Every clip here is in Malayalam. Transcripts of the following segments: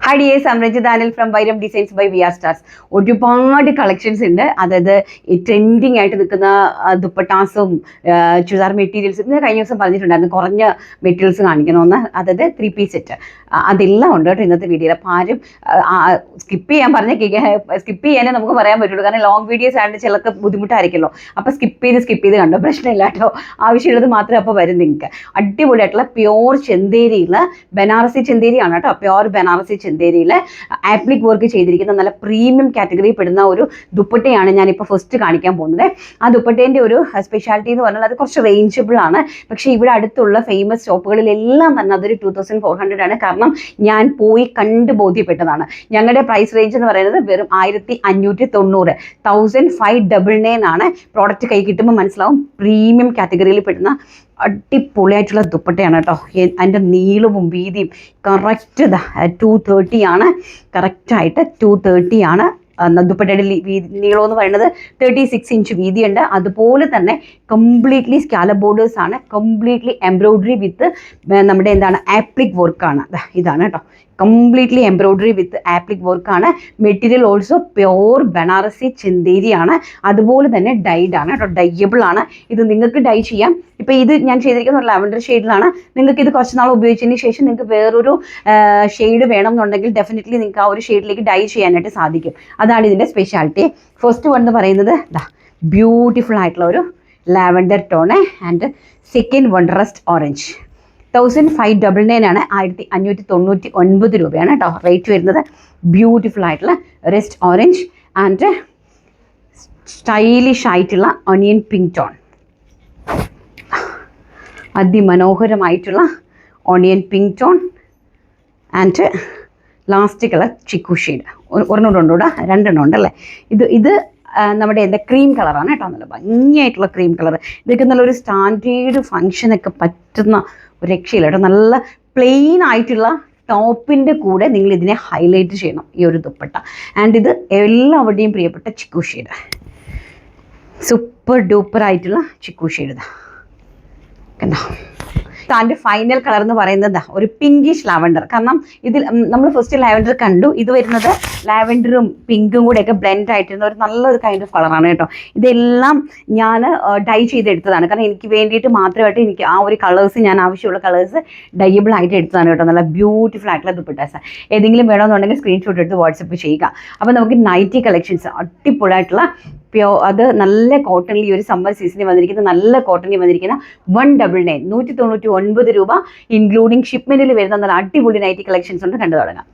Hi dears, I'm Ranjit Anil from Vairam Designs by VR Stars. ഒരുപാട് കളക്ഷൻസ് ഉണ്ട്. അതായത് ഈ ട്രെൻഡിങ് ആയിട്ട് നിൽക്കുന്ന ദുപ്പട്ടാസും ചുരിദാർ മെറ്റീരിയൽസും ഇന്ന് കഴിഞ്ഞ ദിവസം പറഞ്ഞിട്ടുണ്ടായിരുന്നു കുറഞ്ഞ മെറ്റീരിയൽസ് കാണിക്കണമെന്ന്. അതായത് 3 പീസ് സെറ്റ് അതെല്ലാം ഉണ്ട് കേട്ടോ ഇന്നത്തെ വീഡിയോയിൽ. അപ്പോൾ ആരും സ്കിപ്പ് ചെയ്യാനേ നമുക്ക് പറയാൻ പറ്റുള്ളൂ. കാരണം ലോങ് വീഡിയോസ് ആയിട്ട് ചിലർക്ക് ബുദ്ധിമുട്ടായിരിക്കുമല്ലോ. അപ്പോൾ സ്കിപ്പ് ചെയ്ത് കണ്ടോ, പ്രശ്നമില്ല കേട്ടോ. ആവശ്യമുള്ളത് മാത്രമേ അപ്പോൾ വരും നിങ്ങൾക്ക്. അടിപൊളിയായിട്ടുള്ള പ്യോർ ചെന്തേരിയിൽ ബനാറസി ചെന്തേരിയാണ് കേട്ടോ. പ്യോർ ബനാറസി ചെന്തേരിയിൽ ആപ്ലിക് വർക്ക് ചെയ്തിരിക്കുന്ന നല്ല പ്രീമിയം കാറ്റഗറിയിൽ പെടുന്ന ഒരു ദുപ്പട്ടയാണ് ഞാനിപ്പോൾ ഫസ്റ്റ് കാണിക്കാൻ പോകുന്നത്. ആ ദുപ്പട്ടേൻ്റെ ഒരു സ്പെഷ്യാലിറ്റി എന്ന് പറഞ്ഞാൽ അത് കുറച്ച് റേഞ്ചബിൾ ആണ്. പക്ഷേ ഇവിടെ അടുത്തുള്ള ഫേമസ് ഷോപ്പുകളിലെല്ലാം തന്നെ അതൊരു 2400 ആണ്. കാരണം ഞാൻ പോയി കണ്ട് ബോധ്യപ്പെട്ടതാണ്. ഞങ്ങളുടെ പ്രൈസ് റേഞ്ച് എന്ന് പറയുന്നത് വെറും 1590, 1599 ആണ്. പ്രോഡക്റ്റ് കൈ കിട്ടുമ്പോൾ മനസ്സിലാവും പ്രീമിയം കാറ്റഗറിയിൽ പെടുന്ന അടിപൊളിയായിട്ടുള്ള ദുപ്പട്ടയാണ് കേട്ടോ. അതിൻ്റെ നീളവും വീതിയും കറക്റ്റ് 230 ആണ്. കറക്റ്റായിട്ട് 230 ആണ്. ദുപ്പട്ടയുടെ നീളം എന്ന് പറയുന്നത് 36 ഇഞ്ച് വീതിയുണ്ട്. അതുപോലെ തന്നെ കംപ്ലീറ്റ്ലി സ്കാലപ്പ് ബോർഡേഴ്സ് ആണ്. കംപ്ലീറ്റ്ലി എംബ്രോയിഡറി വിത്ത് നമ്മുടെ ആപ്ലിക് വർക്കാണ്. ഇതാണ് കേട്ടോ, കംപ്ലീറ്റ്ലി എംബ്രോയിഡറി വിത്ത് ആപ്ലിക് വർക്കാണ്. മെറ്റീരിയൽ ഓൾസോ പ്യോർ ബനാറസി ചെന്തേരിയാണ്. അതുപോലെ തന്നെ ഡൈഡ് ആണ് കേട്ടോ, ഡൈയബിൾ ആണ്. ഇത് നിങ്ങൾക്ക് ഡൈ ചെയ്യാം. ഇപ്പോൾ ഇത് ഞാൻ ചെയ്തിരിക്കുന്ന ഒരു ലാവൻഡർ ഷെയ്ഡിലാണ്. നിങ്ങൾക്ക് ഇത് കുറച്ച് നാൾ ഉപയോഗിച്ചതിന് ശേഷം നിങ്ങൾക്ക് വേറൊരു ഷെയ്ഡ് വേണം എന്നുണ്ടെങ്കിൽ ഡെഫിനറ്റ്ലി നിങ്ങൾക്ക് ആ ഒരു ഷെയ്ഡിലേക്ക് ഡൈ ചെയ്യാനായിട്ട് സാധിക്കും. അതാണ് ഇതിൻ്റെ സ്പെഷ്യാലിറ്റി. ഫസ്റ്റ് വൺ എന്ന് പറയുന്നത് ബ്യൂട്ടിഫുൾ ആയിട്ടുള്ള ഒരു lavender tone and second one rust orange. 1599 ആണ്. 1599 രൂപയാണ് കേട്ടോ റേറ്റ് വരുന്നത്. ബ്യൂട്ടിഫുൾ ആയിട്ടുള്ള റെസ്റ്റ് ഓറഞ്ച് ആൻഡ് സ്റ്റൈലിഷ് ആയിട്ടുള്ള ഒനിയൻ പിങ്ക് ടോൺ. അതിമനോഹരമായിട്ടുള്ള onion pink tone and last colour chikoo shade. ഒരെണ്ണം രണ്ടെണ്ണം ഉണ്ടല്ലേ. ഇത് നമ്മുടെ ക്രീം കളറാണ് കേട്ടോ. നല്ല ഭംഗിയായിട്ടുള്ള ക്രീം കളർ. ഇതൊക്കെ നല്ലൊരു സ്റ്റാൻഡേർഡ് ഫങ്ഷനൊക്കെ പറ്റുന്ന ഒരു രക്ഷയില്ല കേട്ടോ. നല്ല പ്ലെയിൻ ആയിട്ടുള്ള ടോപ്പിൻ്റെ കൂടെ നിങ്ങൾ ഇതിനെ ഹൈലൈറ്റ് ചെയ്യണം ഈ ഒരു ദുപ്പട്ട. ആൻഡ് ഇത് എല്ലാവരുടെയും പ്രിയപ്പെട്ട ചിക്കു ഷെയ്ഡ്, സൂപ്പർ ഡൂപ്പർ ആയിട്ടുള്ള ചിക്കു ഷെയ്ഡ്. കണ്ടോ, അതിൻ്റെ ഫൈനൽ കളർ എന്ന് പറയുന്നത് ഒരു പിങ്കിഷ് ലാവൻഡർ. കാരണം ഇതിൽ നമ്മൾ ഫസ്റ്റ് ലാവൻഡർ കണ്ടു. ഇത് വരുന്നത് ലാവൻഡറും പിങ്കും കൂടെയൊക്കെ ബ്ലെൻഡ് ആയിട്ടിരുന്ന ഒരു നല്ലൊരു കൈൻഡ് ഓഫ് കളറാണ് കേട്ടോ. ഇതെല്ലാം ഞാൻ ഡൈ ചെയ്തെടുത്തതാണ്. കാരണം എനിക്ക് വേണ്ടിയിട്ട് മാത്രമായിട്ട് എനിക്ക് ആ ഒരു കളേഴ്സ്, ഞാൻ ആവശ്യമുള്ള കളേഴ്സ് ഡൈയബിൾ ആയിട്ട് എടുത്തതാണ് കേട്ടോ. നല്ല ബ്യൂട്ടിഫുൾ ആയിട്ടുള്ള ദുപ്പട്ടാസ്. ഏതെങ്കിലും വേണമെന്നുണ്ടെങ്കിൽ സ്ക്രീൻഷോട്ട് എടുത്ത് വാട്സപ്പ് ചെയ്യുക. അപ്പോൾ നമുക്ക് നൈറ്റി കളക്ഷൻസ് അടിപൊളിയായിട്ടുള്ള അത് നല്ല കോട്ടണിൽ ഈ ഒരു സമ്മർ സീസണിൽ വന്നിരിക്കുന്ന നല്ല കോട്ടണിൽ വന്നിരിക്കുന്ന 199 199 രൂപ ഇൻക്ലൂഡിങ് ഷിപ്മെൻറ്റിൽ വരുന്ന നല്ല അടിപൊളി നൈറ്റി കളക്ഷൻസ് ഉണ്ട്. കണ്ടു തുടങ്ങാം.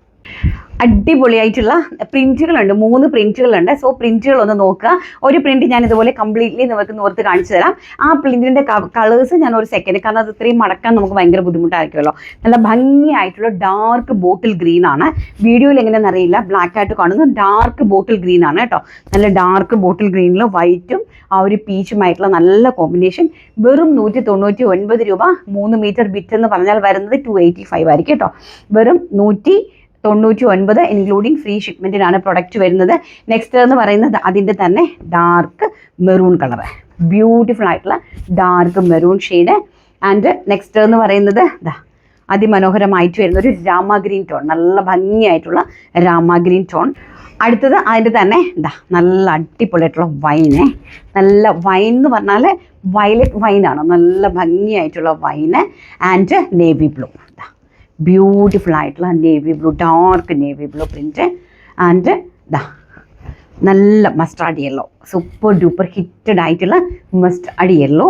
അടിപൊളിയായിട്ടുള്ള പ്രിൻറ്റുകളുണ്ട്, 3 പ്രിൻറ്റുകളുണ്ട്. സോ പ്രിൻറ്റുകൾ ഒന്ന് നോക്കുക. ഒരു പ്രിൻറ്റ് ഞാൻ ഇതുപോലെ കംപ്ലീറ്റ്ലി നമുക്ക് നോർത്ത് കാണിച്ചു തരാം. ആ പ്രിൻറ്റിൻ്റെ കളേഴ്സ് ഞാൻ ഒരു സെക്കൻഡ്, കാരണം അത് ഇത്രയും മടക്കാൻ നമുക്ക് ഭയങ്കര ബുദ്ധിമുട്ടായിരിക്കുമല്ലോ. നല്ല ഭംഗിയായിട്ടുള്ള ഡാർക്ക് ബോട്ടിൽ ഗ്രീൻ ആണ്. വീഡിയോയിൽ എങ്ങനെയാണെന്ന് അറിയില്ല, ബ്ലാക്ക് ആയിട്ട് കാണുന്നു. ഡാർക്ക് ബോട്ടിൽ ഗ്രീൻ ആണ് കേട്ടോ. നല്ല ഡാർക്ക് ബോട്ടിൽ ഗ്രീനിൽ വൈറ്റും ആ ഒരു പീച്ചുമായിട്ടുള്ള നല്ല കോമ്പിനേഷൻ. വെറും 199 രൂപ. 3 മീറ്റർ ബിറ്റ് എന്ന് പറഞ്ഞാൽ വരുന്നത് 285 ആയിരിക്കും കേട്ടോ. വെറും 199 ഇൻക്ലൂഡിങ് ഫ്രീ ഷിപ്മെൻറ്റിനാണ് പ്രൊഡക്റ്റ് വരുന്നത്. നെക്സ്റ്റ് എന്ന് പറയുന്നത് അതിൻ്റെ തന്നെ ഡാർക്ക് മെറൂൺ കളർ, ബ്യൂട്ടിഫുൾ ആയിട്ടുള്ള dark maroon shade. And next എന്ന് പറയുന്നത് അതിമനോഹരമായിട്ട് വരുന്ന ഒരു രാമ ഗ്രീൻ ടോൺ, നല്ല ഭംഗിയായിട്ടുള്ള രാമ ഗ്രീൻ ടോൺ. അടുത്തത് അതിൻ്റെ തന്നെ നല്ല അടിപൊളിയായിട്ടുള്ള വൈന്. നല്ല വൈൻ എന്ന് പറഞ്ഞാൽ വയലറ്റ് വൈനാണ്. നല്ല ഭംഗിയായിട്ടുള്ള wine and navy blue. Beautiful ആയിട്ടുള്ള navy blue, dark navy blue print. And നല്ല mustard yellow, super duper hitted ആയിട്ടുള്ള mustard yellow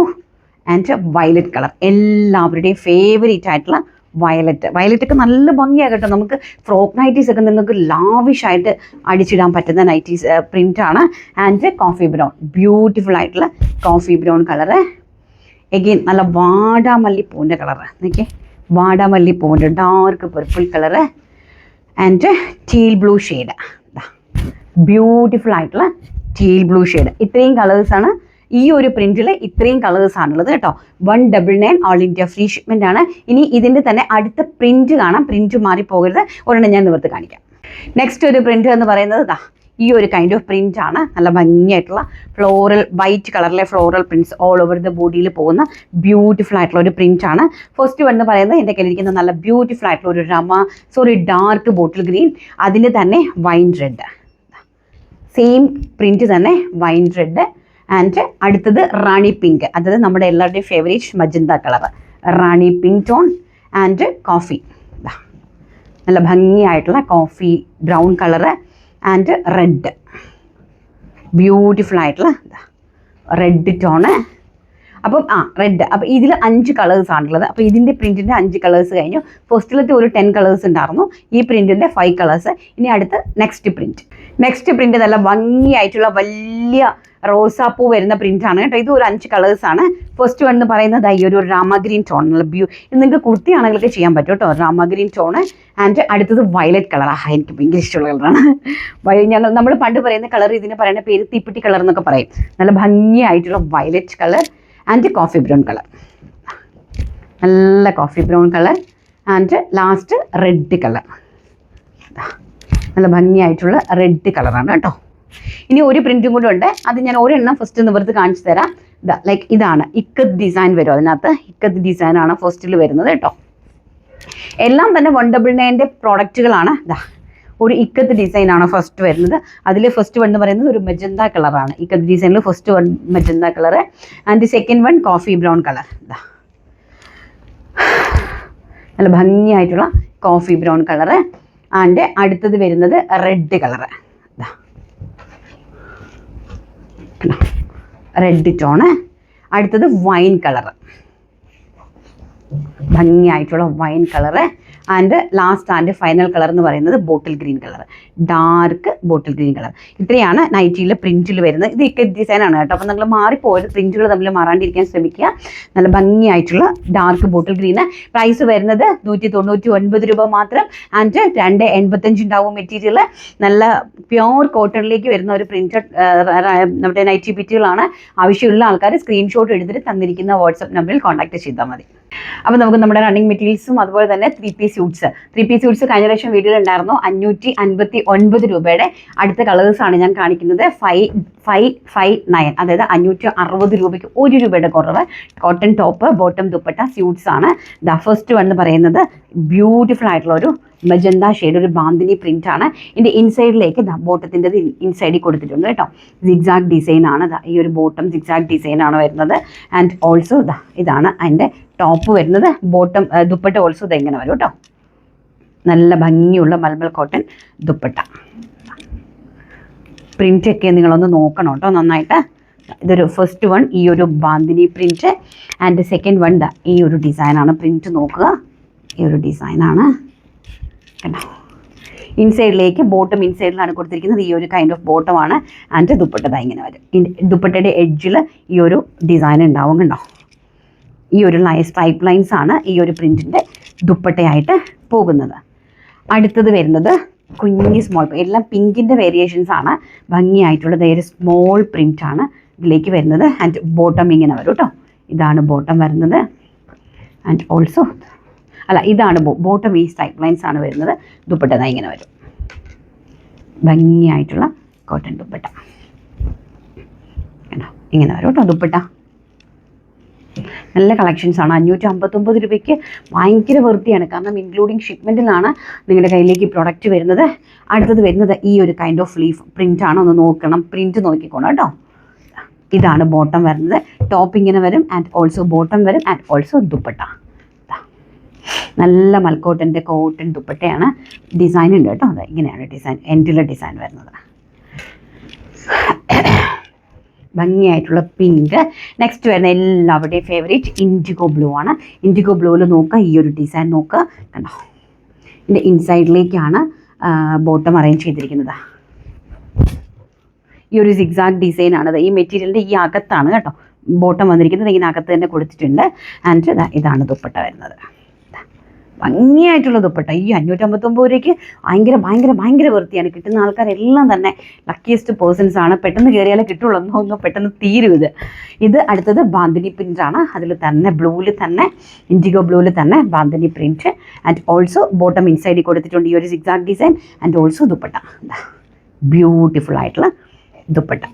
and violet colour. എല്ലാവരുടെയും ഫേവറേറ്റ് ആയിട്ടുള്ള വയലറ്റൊക്കെ നല്ല ഭംഗിയാകട്ടെ. നമുക്ക് ഫ്രോക്ക് നൈറ്റീസ് ഒക്കെ നിങ്ങൾക്ക് ലാവിഷായിട്ട് അടിച്ചിടാൻ പറ്റുന്ന നൈറ്റീസ് പ്രിൻ്റാണ്. ആൻഡ് കോഫി ബ്രൗൺ, ബ്യൂട്ടിഫുൾ ആയിട്ടുള്ള കോഫി ബ്രൗൺ കളറ്. എഗെയിൻ നല്ല വാടാമല്ലിപ്പൂവിൻ്റെ കളറ്. നോക്കിയേ, വാടാമല്ലിപ്പൂവിൻ്റെ dark purple colour and teal blue shade. Beautiful ആയിട്ടുള്ള ടീൽ ബ്ലൂ ഷെയ്ഡ്. ഇത്രയും കളേഴ്സാണ് ഈ ഒരു പ്രിൻറ്റിൽ, ഇത്രയും കളേഴ്സാണുള്ളത് കേട്ടോ. 199 ഓൾ ഇന്ത്യ ഫ്രീ ഷിപ്മെൻ്റ് ആണ്. ഇനി ഇതിൻ്റെ തന്നെ അടുത്ത പ്രിൻറ്റ് കാണാം. പ്രിൻറ്റ് മാറിപ്പോകരുത്. ഒരെണ്ണം ഞാൻ നിവർത്ത് കാണിക്കാം. നെക്സ്റ്റ് ഒരു പ്രിൻറ്റ് എന്ന് പറയുന്നത് ഈ ഒരു കൈൻഡ് ഓഫ് പ്രിൻ്റ് ആണ്. നല്ല ഭംഗിയായിട്ടുള്ള ഫ്ലോറൽ വൈറ്റ് കളറിലെ floral prints all over the ബോഡിയിൽ പോകുന്ന ബ്യൂട്ടിഫുൾ ആയിട്ടുള്ള ഒരു പ്രിൻ്റ് ആണ്. ഫസ്റ്റ് വൺ എന്ന് പറയുന്നത് എൻ്റെ കയ്യിലിരിക്കുന്ന നല്ല ബ്യൂട്ടിഫുൾ ആയിട്ടുള്ള ഒരു ഡാർക്ക് ബോട്ടിൽ ഗ്രീൻ, അതിന് തന്നെ വൈൻ റെഡ്, സെയിം പ്രിൻറ്റ് തന്നെ വൈൻ റെഡ്. ആൻഡ് അടുത്തത് റാണി പിങ്ക്, അതായത് നമ്മുടെ എല്ലാവരുടെയും favourite magenta colour, rani pink tone and coffee, നല്ല ഭംഗിയായിട്ടുള്ള coffee brown colour and red, beautiful ആയിട്ടുള്ള റെഡ് ടോണ്. അപ്പം റെഡ്, അപ്പോൾ ഇതിൽ 5 കളേഴ്സാണുള്ളത്. അപ്പോൾ ഇതിൻ്റെ പ്രിൻറ്റിൻ്റെ 5 കളേഴ്സ് കഴിഞ്ഞു. ഫസ്റ്റിലത്തെ ഒരു 10 കളേഴ്സ് ഉണ്ടായിരുന്നു, ഈ പ്രിൻറ്റിൻ്റെ 5 കളേഴ്സ്. ഇനി അടുത്ത് നെക്സ്റ്റ് പ്രിൻറ്റ് നല്ല ഭംഗിയായിട്ടുള്ള വലിയ റോസാപ്പൂ വരുന്ന പ്രിൻ്റാണ് കേട്ടോ. ഇത് ഒരു 5 കളേഴ്സാണ്. ഫസ്റ്റ് വൺ എന്ന് പറയുന്നത് ഈ ഒരു രാമ ഗ്രീൻ ടോൺ, നല്ല ഇത് നിങ്ങൾക്ക് കുർത്തി ആണെങ്കിലൊക്കെ ചെയ്യാൻ പറ്റും കേട്ടോ, രാമ ഗ്രീൻ ടോണ്. ആൻഡ് അടുത്തത് വയലറ്റ് കളർ, എനിക്ക് ഭയങ്കര ഇഷ്ടമുള്ള കളറാണ്. നമ്മൾ പണ്ട് പറയുന്ന കളർ, ഇതിന് പറയുന്ന പേര് തീപ്പെട്ടി കളർ എന്നൊക്കെ പറയും. നല്ല ഭംഗിയായിട്ടുള്ള violet colour and coffee brown colour, നല്ല coffee brown colour. And last red colour, നല്ല ഭംഗിയായിട്ടുള്ള റെഡ് കളറാണ് കേട്ടോ. ഇനി ഒരു പ്രിൻറ്റും കൂടെ ഉണ്ട്, അത് ഞാൻ ഒരെണ്ണം ഫസ്റ്റ് നിവർത്ത് കാണിച്ചു തരാം. ലൈക്ക് ഇതാണ് ഇക്കത്ത് ഡിസൈൻ വരും, അതിനകത്ത് ഇക്കത്ത് ഡിസൈനാണ് ഫസ്റ്റിൽ വരുന്നത് കേട്ടോ. എല്ലാം തന്നെ 199 പ്രോഡക്റ്റുകളാണ്. ഒരു ഇക്കത്ത് ഡിസൈനാണ് ഫസ്റ്റ് വരുന്നത്. അതിൽ ഫസ്റ്റ് വൺ എന്ന് പറയുന്നത് ഒരു മജന്ത കളറാണ്. ഇക്കത്ത് ഡിസൈനിൽ first one magenta colour and second one coffee brown colour, നല്ല ഭംഗിയായിട്ടുള്ള കോഫി ബ്രൗൺ കളറ്. ആൻഡ് അടുത്തത് വരുന്നത് റെഡ് കളറ്, റെഡ് ടോണ്. അടുത്തത് വൈൻ കളറ്, ഭംഗിയായിട്ടുള്ള wine colour. And last and final colour എന്ന് പറയുന്നത് bottle green colour, dark bottle green colour. ഇത്രയാണ് നൈറ്റിയിലെ പ്രിൻറ്റിൽ വരുന്നത്. ഇത് ഇക്കത്ത് ഡിസൈനാണ് കേട്ടോ. അപ്പോൾ നിങ്ങൾ മാറിപ്പോയത് പ്രിൻറ്റുകൾ തമ്മിൽ മാറാണ്ടിരിക്കാൻ ശ്രമിക്കുക. നല്ല ഭംഗിയായിട്ടുള്ള ഡാർക്ക് ബോട്ടിൽ ഗ്രീന്. പ്രൈസ് വരുന്നത് 199 രൂപ മാത്രം. ആൻഡ് 285 ഉണ്ടാവും മെറ്റീരിയൽ. നല്ല പ്യോർ കോട്ടണിലേക്ക് വരുന്ന ഒരു പ്രിൻറ്റഡ് നമ്മുടെ നൈറ്റി ബിറ്റുകളാണ്. ആവശ്യമുള്ള ആൾക്കാർ സ്ക്രീൻഷോട്ട് എടുത്തിട്ട് തന്നിരിക്കുന്ന വാട്സപ്പ് നമ്പറിൽ കോൺടാക്ട് ചെയ്താൽ മതി. അപ്പോൾ നമുക്ക് നമ്മുടെ റണ്ണിങ് മെറ്റീരിയൽസും അതുപോലെ തന്നെ 3 പീസ് സ്യൂട്ട്സ് കഴിഞ്ഞ പ്രാവശ്യം വീഡിയോയിൽ ഉണ്ടായിരുന്നു. 559 രൂപയുടെ അടുത്ത കളേഴ്സാണ് ഞാൻ കാണിക്കുന്നത്. 559, അതായത് 560 രൂപയ്ക്ക് 1 രൂപയുടെ കുറവ്. Cotton top bottom dupatta suits ആണ്. ഫസ്റ്റ് വൺ എന്ന് പറയുന്നത് ബ്യൂട്ടിഫുൾ ആയിട്ടുള്ള ഒരു മജന്ത ഷെയ്ഡ്, ഒരു ബാന്തിനി പ്രിന്റ് ആണ്. ഇതിൻ്റെ ഇൻസൈഡിലേക്ക് ബോട്ടത്തിൻ്റെ ഇൻസൈഡിൽ കൊടുത്തിട്ടുണ്ട് കേട്ടോ. സിഗ്സാഗ് ഡിസൈൻ ആണ്. ഈ ഒരു ബോട്ടം സിഗ്സാഗ് ഡിസൈൻ ആണ് വരുന്നത്. ആൻഡ് ഓൾസോ ഇതാണ് അതിൻ്റെ ടോപ്പ് വരുന്നത്. ബോട്ടം ദുപ്പട്ട ഓൾസോ ഇതെങ്ങനെ വരും കേട്ടോ. നല്ല ഭംഗിയുള്ള മൽമൽ കോട്ടൺ ദുപ്പട്ട. പ്രിൻ്റൊക്കെ നിങ്ങളൊന്ന് നോക്കണം കേട്ടോ നന്നായിട്ട്. ഇതൊരു ഫസ്റ്റ് വൺ ഈ ഒരു bandhani print. And second one ഈ ഒരു ഡിസൈനാണ്. പ്രിൻറ്റ് നോക്കുക, ഈ ഒരു ഡിസൈനാണ് കേട്ടോ. ഇൻസൈഡിലേക്ക് ബോട്ടം ഇൻസൈഡിലാണ് കൊടുത്തിരിക്കുന്നത്. ഈ ഒരു കൈൻഡ് ഓഫ് ബോട്ടമാണ്. ആൻഡ് ദുപ്പട്ട ഇങ്ങനെ വരും. ദുപ്പട്ടയുടെ എഡ്ജിൽ ഈ ഒരു ഡിസൈൻ ഉണ്ടാവും കണ്ടോ. ഈ ഒരു സ്ട്രൈപ്പ് ലൈൻസ് ആണ് ഈ ഒരു പ്രിൻറ്റിൻ്റെ ദുപ്പട്ടയായിട്ട് പോകുന്നത്. അടുത്തത് വരുന്നത് കുഞ്ഞി സ്മോൾ, എല്ലാം പിങ്കിൻ്റെ വേരിയേഷൻസ് ആണ്. ഭംഗിയായിട്ടുള്ളത് ഒരു സ്മോൾ പ്രിൻ്റ് ആണ് ഇതിലേക്ക് വരുന്നത്. ആൻഡ് ബോട്ടം ഇങ്ങനെ വരും കേട്ടോ. ഇതാണ് ബോട്ടം വരുന്നത്. ആൻഡ് ഓൾസോ ഇതാണ് ബോട്ടം. ഈ സ്ട്രൈപ്പ് ലൈൻസ് ആണ് വരുന്നത്. ദുപ്പട്ട ഇങ്ങനെ വരും. ഭംഗിയായിട്ടുള്ള കോട്ടൺ ദുപ്പട്ട ഇങ്ങനെ വരും കേട്ടോ. ദുപ്പട്ട നല്ല കളക്ഷൻസ് ആണ്. 559 രൂപയ്ക്ക് ഭയങ്കര വൃത്തിയാണ്. കാരണം ഇൻക്ലൂഡിങ് ഷിപ്മെൻറ്റിലാണ് നിങ്ങളുടെ കയ്യിലേക്ക് പ്രൊഡക്റ്റ് വരുന്നത്. അടുത്തത് വരുന്നത് ഈ ഒരു കൈൻഡ് ഓഫ് ലീഫ് പ്രിൻ്റ് ആണ്. ഒന്ന് നോക്കണം, പ്രിൻറ്റ് നോക്കിക്കോണം കേട്ടോ. ഇതാണ് ബോട്ടം വരുന്നത്. ടോപ്പ് ഇങ്ങനെ വരും. ആൻഡ് ഓൾസോ ബോട്ടം വരും. And also dupatta. നല്ല മൽക്കോട്ടൻ്റെ കോട്ടൺ ദുപ്പട്ടയാണ്. ഡിസൈൻ ഉണ്ട് കേട്ടോ. ഇങ്ങനെയാണ് ഡിസൈൻ, എൻഡിലെ ഡിസൈൻ വരുന്നത്. ഭംഗിയായിട്ടുള്ള പിങ്ക്. നെക്സ്റ്റ് വരുന്ന എല്ലാവരുടെയും ഫേവറേറ്റ് ഇൻഡിഗോ ബ്ലൂ ആണ്. ഇൻഡിഗോ ബ്ലൂവിൽ നോക്കുക, ഈ ഒരു ഡിസൈൻ നോക്കുക കണ്ടോ. ഇതിൻ്റെ ഇൻസൈഡിലേക്കാണ് ബോട്ടം അറേഞ്ച് ചെയ്തിരിക്കുന്നത്. ഈ ഒരു സിഗ്സാഗ് ഡിസൈൻ ആണ്. ഈ മെറ്റീരിയലിൻ്റെ ഈ അകത്താണ് കേട്ടോ ബോട്ടം വന്നിരിക്കുന്നത്. ഇതിനകത്ത് തന്നെ കൊടുത്തിട്ടുണ്ട്. ആൻഡ് ഇതാണ് ദുപ്പട്ട വരുന്നത്. ഭംഗിയായിട്ടുള്ള ദുപ്പട്ട. ഈ 559 രൂപയ്ക്ക് ഭയങ്കര വൃത്തിയാണ്. കിട്ടുന്ന ആൾക്കാരെല്ലാം തന്നെ ലക്കിയസ്റ്റ് പേഴ്സൺസ് ആണ്. പെട്ടെന്ന് കയറിയാലേ കിട്ടുള്ളൂ, ഒന്നും പെട്ടെന്ന് തീരും. ഇത് അടുത്തത് ബാന്തിനി പ്രിൻ്റാണ്. അതിൽ തന്നെ ബ്ലൂവിൽ തന്നെ ഇൻഡിഗോ ബ്ലൂവിൽ തന്നെ bandhani print. And also bottom ഇൻസൈഡിൽ കൊടുത്തിട്ടുണ്ട് ഈ ഒരു zigzag design. And also dupatta beautiful ആയിട്ടുള്ള ദുപ്പട്ട.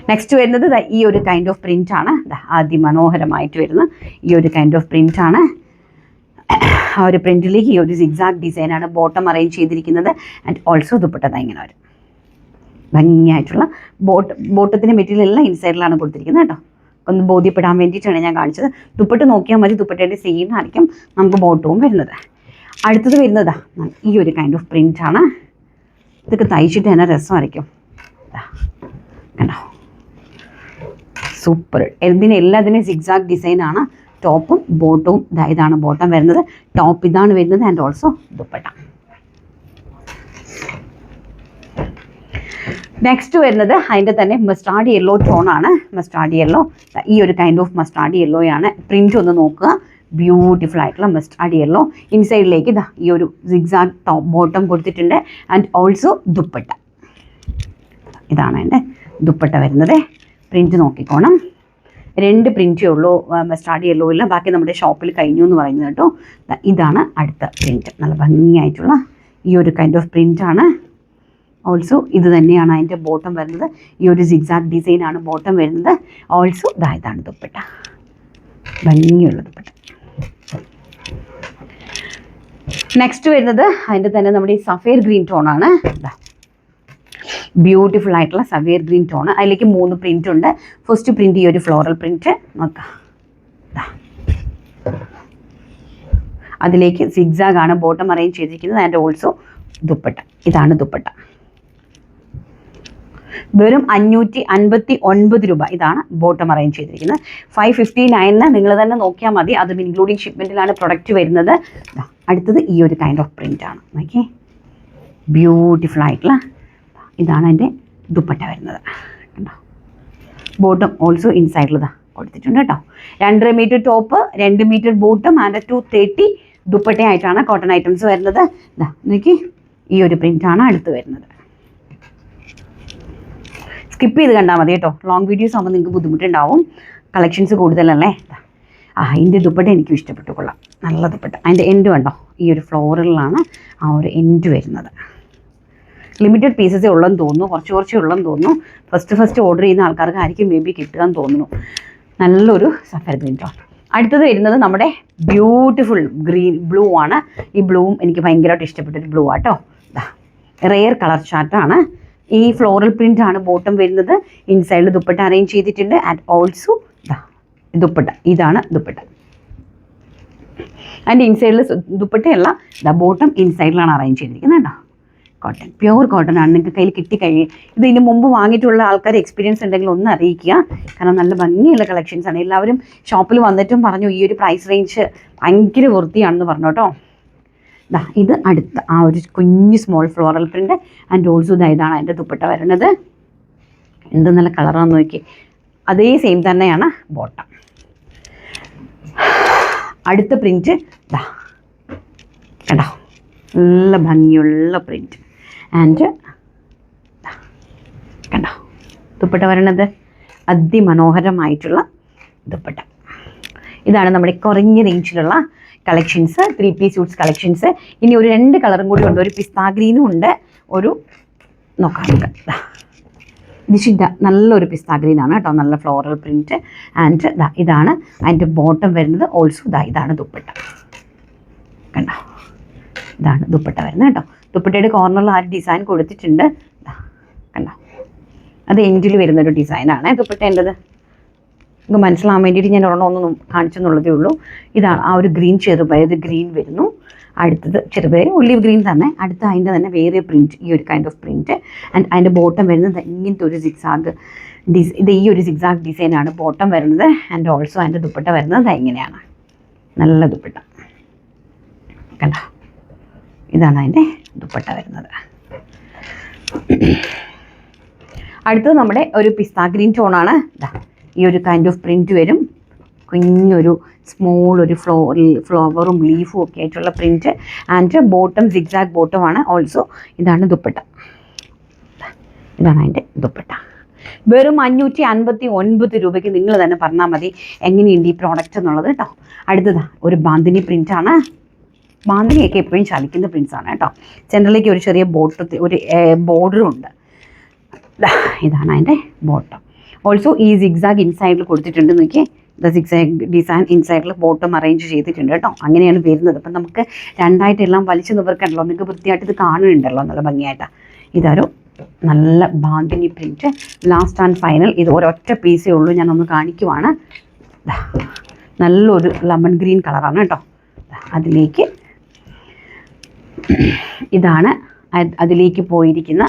നെക്സ്റ്റ് വരുന്നത് ഈ ഒരു കൈൻഡ് ഓഫ് പ്രിൻ്റ് ആണ്. അതിമനോഹരമായിട്ട് വരുന്ന ഈ ഒരു കൈൻഡ് ഓഫ് പ്രിൻ്റ് ആണ്. ആ ഒരു പ്രിൻറ്റിലേക്ക് ഈ ഒരു സിഗ്സാഗ് ഡിസൈനാണ് ബോട്ടം അറേഞ്ച് ചെയ്തിരിക്കുന്നത്. ആൻഡ് ഓൾസോ ദുപ്പട്ട ഇങ്ങനെ വരും. ഭംഗിയായിട്ടുള്ള ബോട്ടത്തിൻ്റെ മെറ്റീരിയൽ എല്ലാം ഇൻസൈഡിലാണ് കൊടുത്തിരിക്കുന്നത് കേട്ടോ. ഒന്ന് ബോധ്യപ്പെടാൻ വേണ്ടിയിട്ടാണ് ഞാൻ കാണിച്ചത്. ദുപ്പട്ട നോക്കിയാൽ മതി, ദുപ്പട്ടയുടെ സെയിം ആയിരിക്കും നമുക്ക് ബോട്ടവും വരുന്നത്. അടുത്തത് വരുന്നതാ ഈ ഒരു കൈൻഡ് ഓഫ് പ്രിൻ്റ് ആണ്. ഇതൊക്കെ തയ്ച്ചിട്ട് തന്നെ രസമായിരിക്കും കണ്ടോ. സൂപ്പർ. എല്ലാത്തിനും സിഗ്സാഗ് ഡിസൈനാണ്. ടോപ്പും ബോട്ടവും ഇതാണ് ബോട്ടം വരുന്നത്, ടോപ്പ് ഇതാണ് വരുന്നത്. And also dupatta. നെക്സ്റ്റ് വരുന്നത് അതിൻ്റെ തന്നെ മസ്റ്റാർഡ് യെല്ലോ ടോണാണ്. മസ്റ്റാർഡ് യെല്ലോ, ഈ ഒരു കൈൻഡ് ഓഫ് മസ്റ്റാർഡ് യെല്ലോയാണ്. പ്രിൻ്റ് ഒന്ന് നോക്കുക, ബ്യൂട്ടിഫുൾ ആയിട്ടുള്ള മസ്റ്റാർഡ് യെല്ലോ. ഇൻസൈഡിലേക്ക് ഈ ഒരു സിഗ്സാഗ് ടോപ്പ് ബോട്ടം കൊടുത്തിട്ടുണ്ട്. And also dupatta. ഇതാണ് എൻ്റെ ദുപ്പട്ട വരുന്നത്. പ്രിൻ്റ് നോക്കിക്കോണം. 2 പ്രിൻ്റേ ഉള്ളൂ മസ്റ്റാർഡ് യെല്ലോയില്ല, ബാക്കി നമ്മുടെ ഷോപ്പിൽ കഴിഞ്ഞു എന്ന് പറയുന്നത് കേട്ടോ. ഇതാണ് അടുത്ത പ്രിൻ്റ്. നല്ല ഭംഗിയായിട്ടുള്ള ഈ ഒരു കൈൻഡ് ഓഫ് പ്രിൻ്റാണ്. ഓൾസോ ഇത് തന്നെയാണ് അതിൻ്റെ ബോട്ടം വരുന്നത്. ഈ ഒരു സിഗ്സാഗ് ഡിസൈനാണ് ബോട്ടം വരുന്നത്. ഓൾസോ ഇതാണ് ദുപ്പട്ട. ഭംഗിയുള്ള ദുപ്പട്ട. നെക്സ്റ്റ് വരുന്നത് അതിൻ്റെ തന്നെ നമ്മുടെ ഈ സഫേർ ഗ്രീൻ ടോണാണ്. ബ്യൂട്ടിഫുൾ ആയിട്ടുള്ള സഫേർ ഗ്രീൻ ടോണ്. അതിലേക്ക് 3 പ്രിൻ്റ് ഉണ്ട്. ഫസ്റ്റ് പ്രിൻ്റ് ഈ ഒരു ഫ്ലോറൽ പ്രിൻ്റ് നോക്കാം. അതിലേക്ക് സിഗ്സാഗ് ആണ് ബോട്ടം അറേഞ്ച് ചെയ്തിരിക്കുന്നത്. And also dupatta. ഇതാണ് ദുപ്പട്ട. വെറും 559 രൂപ. ഇതാണ് ബോട്ടം അറേഞ്ച് ചെയ്തിരിക്കുന്നത്. 559 നിങ്ങൾ തന്നെ നോക്കിയാൽ മതി. അതും ഇൻക്ലൂഡിങ് ഷിപ്മെൻറ്റിലാണ് പ്രൊഡക്റ്റ് വരുന്നത്. അടുത്തത് ഈ ഒരു കൈൻഡ് ഓഫ് പ്രിൻ്റാണ്. നോക്കി, ബ്യൂട്ടിഫുൾ ആയിട്ടുള്ള ഇതാണ് എൻ്റെ ദുപ്പട്ട വരുന്നത് കണ്ടോ. ബോട്ടം ഓൾസോ ഇൻസൈഡിൽ കൊടുത്തിട്ടുണ്ട് കേട്ടോ. 2.5 metre top, 2 metre bottom and 230 ദുപ്പട്ടയായിട്ടാണ് കോട്ടൺ ഐറ്റംസ് വരുന്നത്. നോക്കി, ഈ ഒരു പ്രിൻ്റാണ് അടുത്ത് വരുന്നത്. സ്കിപ്പ് ചെയ്ത് കണ്ടാൽ മതി കേട്ടോ. ലോങ് വീഡിയോസ് ആകുമ്പോൾ നിങ്ങൾക്ക് ബുദ്ധിമുട്ടുണ്ടാവും, കളക്ഷൻസ് കൂടുതലല്ലേ. ഇതിൻ്റെ ദുപ്പട്ട എനിക്കും ഇഷ്ടപ്പെട്ടു, കൊള്ളാം, നല്ല ദുപ്പട്ട. അതിൻ്റെ എൻഡ് കണ്ടോ, ഈ ഒരു ഫ്ലോറലിലാണ് ആ ഒരു എൻഡ് വരുന്നത്. ലിമിറ്റഡ് പീസസേ ഉള്ളെന്ന് തോന്നുന്നു, കുറച്ചേ ഉള്ളെന്ന് തോന്നുന്നു. ഫസ്റ്റ് ഓർഡർ ചെയ്യുന്ന ആൾക്കാർക്കായിരിക്കും മേ ബി കിട്ടുക എന്ന് തോന്നുന്നു. നല്ലൊരു സഫർ ഗ്രീൻ ടോൺ. അടുത്തത് വരുന്നത് നമ്മുടെ ബ്യൂട്ടിഫുൾ ബ്ലൂ ആണ്. ഈ ബ്ലൂവും എനിക്ക് ഭയങ്കരമായിട്ട് ഇഷ്ടപ്പെട്ടൊരു ബ്ലൂ ആട്ടോ. റെയർ കളർ ചാർട്ടാണ്. ഈ ഫ്ലോറൽ പ്രിൻ്റ് ആണ് ബോട്ടം വരുന്നത്. ഇൻസൈഡിൽ ദുപ്പട്ട അറേഞ്ച് ചെയ്തിട്ടുണ്ട്. And also dupatta. ഇതാണ് ദുപ്പട്ട. അതിൻ്റെ ഇൻസൈഡിൽ ദുപ്പട്ടയല്ല, ബോട്ടം ഇൻസൈഡിലാണ് അറേഞ്ച് ചെയ്തിരിക്കുന്നത് കേട്ടോ. കോട്ടൺ, പ്യുവർ കോട്ടൺ ആണ്. നിങ്ങൾക്ക് കയ്യിൽ കിട്ടിക്കഴിയും. ഇതിന് മുമ്പ് വാങ്ങിയിട്ടുള്ള ആൾക്കാർ എക്സ്പീരിയൻസ് ഉണ്ടെങ്കിൽ ഒന്ന് അറിയിക്കുക. കാരണം നല്ല ഭംഗിയുള്ള കളക്ഷൻസ് ആണ്. എല്ലാവരും ഷോപ്പിൽ വന്നിട്ടും പറഞ്ഞു ഈ ഒരു പ്രൈസ് റേഞ്ച് ഭയങ്കര വൃത്തിയാണെന്ന് പറഞ്ഞു കേട്ടോ. ഇത് അടുത്ത ആ ഒരു കുഞ്ഞ് small floral print. And also ഇതാണ് അതിൻ്റെ ദുപ്പട്ട വരുന്നത്. എന്ത് നല്ല കളറാണെന്ന് നോക്കി. അതേ സെയിം തന്നെയാണ് ബോട്ടം. അടുത്ത പ്രിൻ്റ് കണ്ടോ, നല്ല ഭംഗിയുള്ള പ്രിൻ്റ്. ആൻഡ് കണ്ടോ ദുപ്പട്ട വരണത്, അതിമനോഹരമായിട്ടുള്ള ദുപ്പട്ട. ഇതാണ് നമ്മുടെ കുറഞ്ഞ റേഞ്ചിലുള്ള കളക്ഷൻസ്, 3 പീസ് സ്യൂട്ട്സ് കളക്ഷൻസ്. ഇനി ഒരു 2 കളറും കൂടി ഉണ്ട്. ഒരു പിസ്താ ഗ്രീനും ഉണ്ട്, ഒരു നോക്കാം. നല്ലൊരു പിസ്താ ഗ്രീനാണ് കേട്ടോ, നല്ല ഫ്ലോറൽ പ്രിൻറ്റ്. ആൻഡ് ഇതാണ് അതിൻ്റെ ബോട്ടം വരുന്നത്. ഓൾസോ ഇതാണ് ദുപ്പട്ട കണ്ടോ. ഇതാണ് ദുപ്പട്ട വരുന്നത് കേട്ടോ. ദുപ്പട്ടയുടെ കോർണറിൽ ആ ഒരു ഡിസൈൻ കൊടുത്തിട്ടുണ്ട് കണ്ടോ. അത് എൻഡിൽ വരുന്നൊരു ഡിസൈനാണ് ദുപ്പട്ടേൻ്റെത്. നിങ്ങൾക്ക് മനസ്സിലാകാൻ വേണ്ടിയിട്ട് ഞാൻ ഒരെണ്ണം കാണിച്ചെന്നുള്ളതേ ഉള്ളൂ. ഇതാണ് ആ ഒരു ഗ്രീൻ, ചെറുപയർ ഗ്രീൻ വരുന്നു. അടുത്തത് ചെറുപയർ ഒലിവ് ഗ്രീൻ തന്നെ. അടുത്ത അതിൻ്റെ തന്നെ വേറെ പ്രിൻറ്റ്, ഈ ഒരു കൈൻഡ് ഓഫ് പ്രിൻറ്റ്. ആൻഡ് അതിൻ്റെ ബോട്ടം വരുന്നത് ഇങ്ങനത്തെ ഒരു സിക്സാഗ് ഇത് ഈ ഒരു സിക്സാഗ് ഡിസൈനാണ് ബോട്ടം വരുന്നത്. ആൻഡ് ഓൾസോ അതിൻ്റെ ദുപ്പട്ട വരുന്നത് ഇങ്ങനെയാണ്, നല്ല ദുപ്പട്ട കണ്ടോ. ഇതാണ് അതിൻ്റെ ദുപ്പട്ട വരുന്നത്. അടുത്തത് നമ്മുടെ ഒരു പിസ്താ ഗ്രീൻ ടോണാണ്. ഈ ഒരു കൈൻഡ് ഓഫ് പ്രിൻറ്റ് വരും. കുഞ്ഞൊരു സ്മോൾ ഒരു ഫ്ലവറും ലീഫും ഒക്കെ ആയിട്ടുള്ള പ്രിൻറ്റ്. ആൻഡ് ബോട്ടം സിഗ്സാഗ് ബോട്ടമാണ്. ഓൾസോ ഇതാണ് ദുപ്പട്ട. ഇതാണ് അതിൻ്റെ ദുപ്പട്ട. വെറും 559 രൂപയ്ക്ക് നിങ്ങൾ തന്നെ പറഞ്ഞാൽ മതി എങ്ങനെയുണ്ട് ഈ പ്രോഡക്റ്റ് എന്നുള്ളത് കേട്ടോ. അടുത്തതാണ് ഒരു ബാന്തിനി പ്രിൻ്റാണ്. ബാന്തിനിയൊക്കെ എപ്പോഴും ചലിക്കുന്ന പ്രിൻസാണ് കേട്ടോ. സെൻറ്ററിലേക്ക് ഒരു ചെറിയ ബോർഡറും ഉണ്ട്. ഇതാണ് അതിൻ്റെ ബോട്ടം. ഓൾസോ ഈ സിഗ്സാഗ് ഇൻസൈഡിൽ കൊടുത്തിട്ടുണ്ട്. നോക്കിയേ, സിഗ്സാഗ് ഡിസൈൻ ഇൻസൈഡിൽ ബോട്ടം അറേഞ്ച് ചെയ്തിട്ടുണ്ട് കേട്ടോ. അങ്ങനെയാണ് വരുന്നത്. അപ്പം നമുക്ക് രണ്ടായിട്ടെല്ലാം വലിച്ചു നിവർക്കണ്ടല്ലോ, നിങ്ങൾക്ക് വൃത്തിയായിട്ട് ഇത് കാണുന്നുണ്ടല്ലോ നല്ല ഭംഗിയായിട്ട്. ഇതൊരു നല്ല bandhani print. Last and final ഇത് ഒരൊറ്റ പീസേ ഉള്ളൂ, ഞാനൊന്ന് കാണിക്കുവാണ്. നല്ലൊരു ലെമൺ ഗ്രീൻ കളറാണ് കേട്ടോ. അതിലേക്ക് ഇതാണ് അതിലേക്ക് പോയിരിക്കുന്ന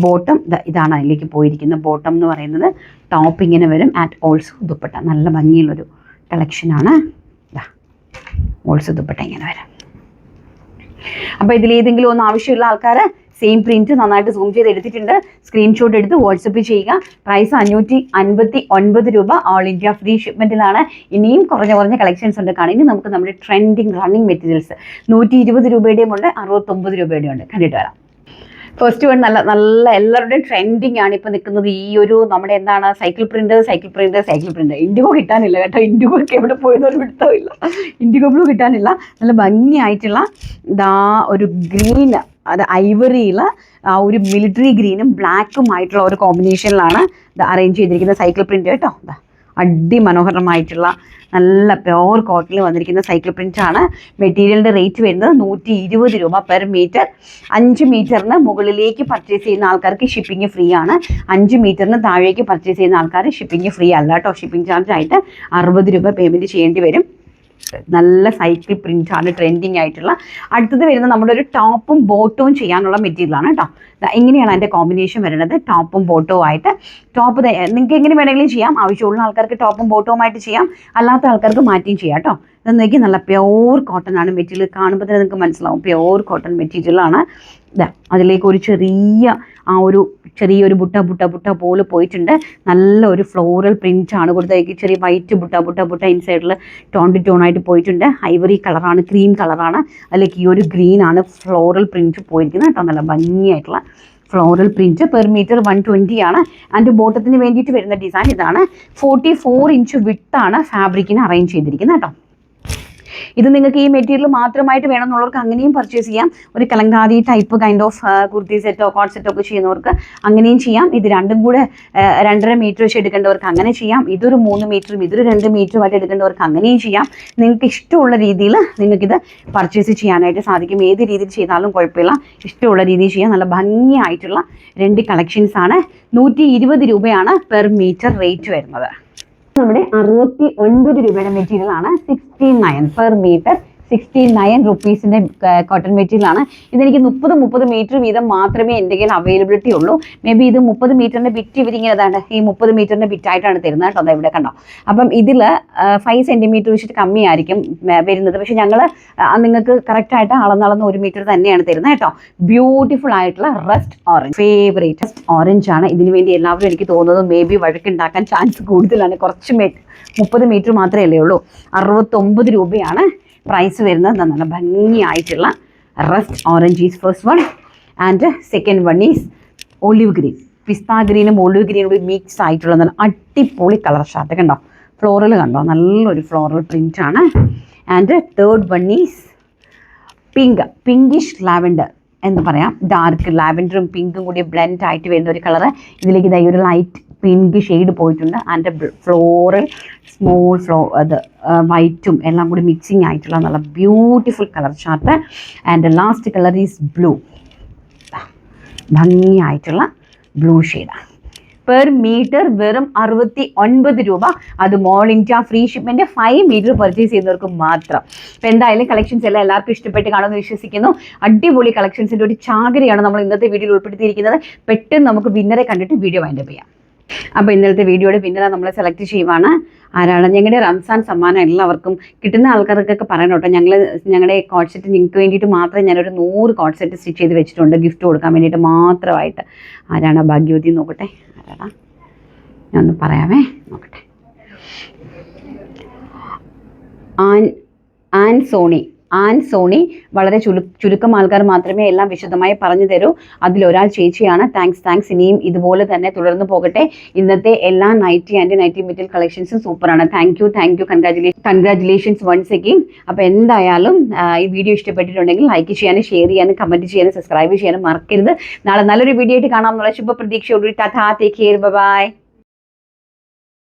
ബോട്ടം. ഇതാണ് അതിലേക്ക് പോയിരിക്കുന്ന ബോട്ടം എന്ന് പറയുന്നത്. ടോപ്പ് ഇങ്ങനെ വരും ആൻഡ് ഓൾസോ ദുപ്പട്ട. നല്ല ഭംഗിയുള്ളൊരു കളക്ഷനാണ്. ഓൾസോ ദുപ്പട്ട ഇങ്ങനെ വരും. അപ്പോൾ ഇതിലേതെങ്കിലും ഒന്ന് ആവശ്യമുള്ള ആൾക്കാർ സെയിം പ്രിൻറ്റ് നന്നായിട്ട് സൂം ചെയ്ത് എടുത്തിട്ടുണ്ട്. സ്ക്രീൻഷോട്ട് എടുത്ത് വാട്സപ്പ് ചെയ്യുക. പ്രൈസ് 559 രൂപ. ഓൾ ഇന്ത്യ ഫ്രീ ഷിപ്മെൻറ്റിലാണ്. ഇനിയും കുറഞ്ഞ കളക്ഷൻസ് ഉണ്ട് കാണാൻ. ഇനി നമുക്ക് നമ്മുടെ ട്രെൻഡിങ് റണ്ണിങ് മെറ്റീരിയൽസ് 120 രൂപയുടെയും ഉണ്ട്, 69 രൂപയുടെയും ഉണ്ട്. കണ്ടിട്ട് വരാം. ഫസ്റ്റ് വൺ നല്ല എല്ലാവരുടെയും ട്രെൻഡിങ് ആണ് ഇപ്പോൾ നിൽക്കുന്നത്. ഈ ഒരു നമ്മുടെ എന്താണ് സൈക്കിൾ പ്രിന്റ്. ഇൻഡിഗോ കിട്ടാനില്ല കേട്ടോ. ഇൻഡിഗോക്ക് എവിടെ പോയെന്നൊരു പിടുത്തമില്ല. ഇൻഡിഗോ ബ്ലൂ കിട്ടാനില്ല. നല്ല ഭംഗിയായിട്ടുള്ള ഇതാ ഒരു ഗ്രീൻ, അത് ഐവറിയിൽ ആ ഒരു മിലിറ്ററി ഗ്രീനും ബ്ലാക്കും ആയിട്ടുള്ള ഒരു കോമ്പിനേഷനിലാണ് ഇത് അറേഞ്ച് ചെയ്തിരിക്കുന്ന സൈക്കിൾ പ്രിന്റ് കേട്ടോ. അതിമനോഹരമായിട്ടുള്ള നല്ല പ്യോർ കോട്ടണിൽ വന്നിരിക്കുന്ന സൈക്കിൾ പ്രിൻ്റ് ആണ്. മെറ്റീരിയലിൻ്റെ റേറ്റ് വരുന്നത് 120 രൂപ പെർ മീറ്റർ. 5 മീറ്ററിന് മുകളിലേക്ക് പർച്ചേസ് ചെയ്യുന്ന ആൾക്കാർക്ക് ഷിപ്പിംഗ് ഫ്രീ ആണ്. 5 മീറ്ററിന് താഴേക്ക് പർച്ചേസ് ചെയ്യുന്ന ആൾക്കാർ ഷിപ്പിംഗ് ഫ്രീ അല്ല കേട്ടോ. ഷിപ്പിംഗ് ചാർജ് ആയിട്ട് 60 രൂപ പേയ്മെൻറ്റ് ചെയ്യേണ്ടി വരും. നല്ല സൈക്കിൾ പ്രിൻ്റ് ആണ്, ട്രെൻഡിങ് ആയിട്ടുള്ള. അടുത്തത് വരുന്നത് നമ്മുടെ ഒരു ടോപ്പും ബോട്ടവും ചെയ്യാനുള്ള മെറ്റീരിയലാണ് കേട്ടോ. ഇങ്ങനെയാണ് അതിൻ്റെ കോമ്പിനേഷൻ വരുന്നത്. ടോപ്പും ബോട്ടവും ആയിട്ട്. ടോപ്പ് നിങ്ങൾക്ക് എങ്ങനെ വേണമെങ്കിലും ചെയ്യാം. ആവശ്യമുള്ള ആൾക്കാർക്ക് ടോപ്പും ബോട്ടവുമായിട്ട് ചെയ്യാം, അല്ലാത്ത ആൾക്കാർക്ക് മാറ്റിയും ചെയ്യാം കേട്ടോ. ഇതെന്നേക്ക് നല്ല പ്യോർ കോട്ടൺ ആണ് മെറ്റീരിയൽ. കാണുമ്പോൾ തന്നെ നിങ്ങൾക്ക് മനസ്സിലാവും പ്യോർ കോട്ടൺ മെറ്റീരിയലാണ്. അതിലേക്ക് ഒരു ചെറിയൊരു ബുട്ട പോലെ പോയിട്ടുണ്ട്. നല്ല ഒരു ഫ്ലോറൽ പ്രിൻ്റ് ആണ് കൊടുത്തത്. ചെറിയ വൈറ്റ് ബുട്ട ഇൻസൈഡിൽ ടോണായിട്ട് പോയിട്ടുണ്ട്. ഐവറി കളറാണ്, ക്രീം കളറാണ്. അതിലേക്ക് ഈ ഒരു ഗ്രീൻ ആണ് ഫ്ലോറൽ പ്രിൻറ്റ് പോയിരിക്കുന്നത് കേട്ടോ. നല്ല ഭംഗിയായിട്ടുള്ള ഫ്ലോറൽ പ്രിൻറ്റ്. പെർ മീറ്റർ 120 ആണ്. ആൻഡ് ബോട്ടത്തിന് വേണ്ടിയിട്ട് വരുന്ന ഡിസൈൻ ഇതാണ്. 44 ഇഞ്ച് വിട്ടാണ് ഫാബ്രിക്കിന് അറേഞ്ച് ചെയ്തിരിക്കുന്നത് കേട്ടോ. ഇത് നിങ്ങൾക്ക് ഈ മെറ്റീരിയൽ മാത്രമായിട്ട് വേണമെന്നുള്ളവർക്ക് അങ്ങനെയും പർച്ചേസ് ചെയ്യാം. ഒരു kalamkari type kind of kurti സെറ്റോ കോട്ട് സെറ്റോ ഒക്കെ ചെയ്യുന്നവർക്ക് അങ്ങനെയും ചെയ്യാം. ഇത് രണ്ടും കൂടെ 2.5 മീറ്റർ വെച്ച് എടുക്കേണ്ടവർക്ക് അങ്ങനെ ചെയ്യാം. ഇതൊരു 3 മീറ്ററും ഇതൊരു 2 മീറ്ററുമായിട്ട് എടുക്കേണ്ടവർക്ക് അങ്ങനെയും ചെയ്യാം. നിങ്ങൾക്ക് ഇഷ്ടമുള്ള രീതിയിൽ നിങ്ങൾക്കിത് പർച്ചേസ് ചെയ്യാനായിട്ട് സാധിക്കും. ഏത് രീതിയിൽ ചെയ്താലും കുഴപ്പമില്ല, ഇഷ്ടമുള്ള രീതിയിൽ ചെയ്യാം. നല്ല ഭംഗിയായിട്ടുള്ള 2 കളക്ഷൻസാണ്. 120 രൂപയാണ് പെർ മീറ്റർ റേറ്റ് വരുന്നത്. നമ്മുടെ 69 രൂപയുടെ മെറ്റീരിയലാണ്. 69 പെർ മീറ്റർ, 69 റുപ്പീസിൻ്റെ കോട്ടൺ മെറ്റീരിയലാണ്. ഇതെനിക്ക് 30 മീറ്റർ വീതം മാത്രമേ എൻ്റെ കയ്യിൽ അവൈലബിലിറ്റി ഉള്ളൂ. മേ ബി ഇത് 30 മീറ്ററിൻ്റെ ബിറ്റ് ഇവരിങ്ങനെ ഏതാണ്ട് ഈ 30 മീറ്ററിൻ്റെ ബിറ്റായിട്ടാണ് തരുന്നത് കേട്ടോ. അതാ ഇവിടെ കണ്ടോ. അപ്പം ഇതിൽ 5 സെൻറ്റിമീറ്റർ വെച്ചിട്ട് കമ്മിയായിരിക്കും വരുന്നത്. പക്ഷേ ഞങ്ങൾ നിങ്ങൾക്ക് കറക്റ്റായിട്ട് അളന്നളന്ന് 1 മീറ്റർ തന്നെയാണ് തരുന്നത് കേട്ടോ. ബ്യൂട്ടിഫുൾ ആയിട്ടുള്ള rest orange, favourite rest orange ആണ്. ഇതിനു വേണ്ടി എല്ലാവരും എനിക്ക് തോന്നുന്നത് മേ ബി വഴക്കുണ്ടാക്കാൻ ചാൻസ് കൂടുതലാണ്. കുറച്ച് 30 മീറ്റർ മാത്രമേ അല്ലേ ഉള്ളൂ. 69 രൂപയാണ് പ്രൈസ് വരുന്നത്. നല്ല ഭംഗിയായിട്ടുള്ള rust orange is first one. And second one is olive green. Pista ഗ്രീനും ഒലിവ് ഗ്രീനും കൂടി മിക്സ് ആയിട്ടുള്ള നല്ല അടിപൊളി കളർ ഷാർട്ട് കണ്ടോ. ഫ്ലോറൽ കണ്ടോ, നല്ലൊരു ഫ്ലോറൽ പ്രിൻ്റ് ആണ്. And third one is pinkish lavender എന്ന് പറയാം. ഡാർക്ക് ലാവൻഡറും പിങ്കും കൂടി ബ്ലെൻഡ് ആയിട്ട് വരുന്ന ഒരു കളറ്. ഇതിലേക്ക് ഇതായി ഒരു ലൈറ്റ് പിങ്ക് ഷെയ്ഡ് പോയിട്ടുണ്ട്. ആൻഡ് ഫ്ലോറൽ അത് വൈറ്റും എല്ലാം കൂടി മിക്സിങ് ആയിട്ടുള്ള നല്ല beautiful colour chart. And last colour is blue. ഭംഗിയായിട്ടുള്ള ബ്ലൂ ഷെയ്ഡാണ്. പെർ മീറ്റർ വെറും 69 രൂപ. അത് all India free shipment. 5 metre purchase ചെയ്യുന്നവർക്ക് മാത്രം. അപ്പോൾ എന്തായാലും കളക്ഷൻസ് എല്ലാം എല്ലാവർക്കും ഇഷ്ടപ്പെട്ട് കാണുമെന്ന് വിശ്വസിക്കുന്നു. അടിപൊളി കളക്ഷൻസിൻ്റെ ഒരു ചാകരയാണ് നമ്മൾ ഇന്നത്തെ വീഡിയോയിൽ ഉൾപ്പെടുത്തിയിരിക്കുന്നത്. പെട്ടെന്ന് നമുക്ക് വിന്നറെ കണ്ടിട്ട് വീഡിയോ വൈൻഡപ്പ് ചെയ്യാം. അപ്പോൾ ഇന്നലത്തെ വീഡിയോയുടെ വിന്നറെ നമ്മൾ സെലക്ട് ചെയ്യുവാണ്. ആരാണ്? ഞങ്ങളുടെ റംസാൻ സമ്മാനം എല്ലാവർക്കും കിട്ടുന്ന ആൾക്കാർക്കൊക്കെ പറയണം കേട്ടോ. ഞങ്ങളുടെ കോട്ട് സെറ്റ് നിങ്ങൾക്ക് വേണ്ടിയിട്ട് മാത്രമേ ഞാനൊരു 100 കോട്ട് സെറ്റ് സ്റ്റിച്ച് ചെയ്ത് വെച്ചിട്ടുണ്ട്, ഗിഫ്റ്റ് കൊടുക്കാൻ വേണ്ടിയിട്ട് മാത്രമായിട്ട്. ആരാണ്? ഭാഗ്യവതി. നോക്കട്ടെ ആരാടാ, ഞാനൊന്ന് പറയാമേ, നോക്കട്ടെ. Ann Sony and Sony. വളരെ ചുരുക്കം ആൾക്കാർ മാത്രമേ എല്ലാം വിശദമായി പറഞ്ഞു തരൂ. അതിലൊരാൾ ചേച്ചിയാണ്. താങ്ക്സ്. ഇനിയും ഇതുപോലെ തന്നെ തുടർന്ന് പോകട്ടെ. ഇന്നത്തെ എല്ലാ നൈറ്റി ആൻഡ് നൈറ്റി മെറ്റീരിയൽ കളക്ഷൻസും സൂപ്പറാണ്. Thank you. Congratulations once again. അപ്പോൾ എന്തായാലും ഈ വീഡിയോ ഇഷ്ടപ്പെട്ടിട്ടുണ്ടെങ്കിൽ ലൈക്ക് ചെയ്യാനും ഷെയർ ചെയ്യാനും കമൻറ്റ് ചെയ്യാനും സബ്സ്ക്രൈബ് ചെയ്യാനും മറക്കരുത്. നാളെ നല്ലൊരു വീഡിയോ ആയിട്ട് കാണാം എന്നുള്ള ശുഭ പ്രതീക്ഷയോടുകൂടി ടാറ്റാ, ടേക്ക് കെയർ, ബൈ.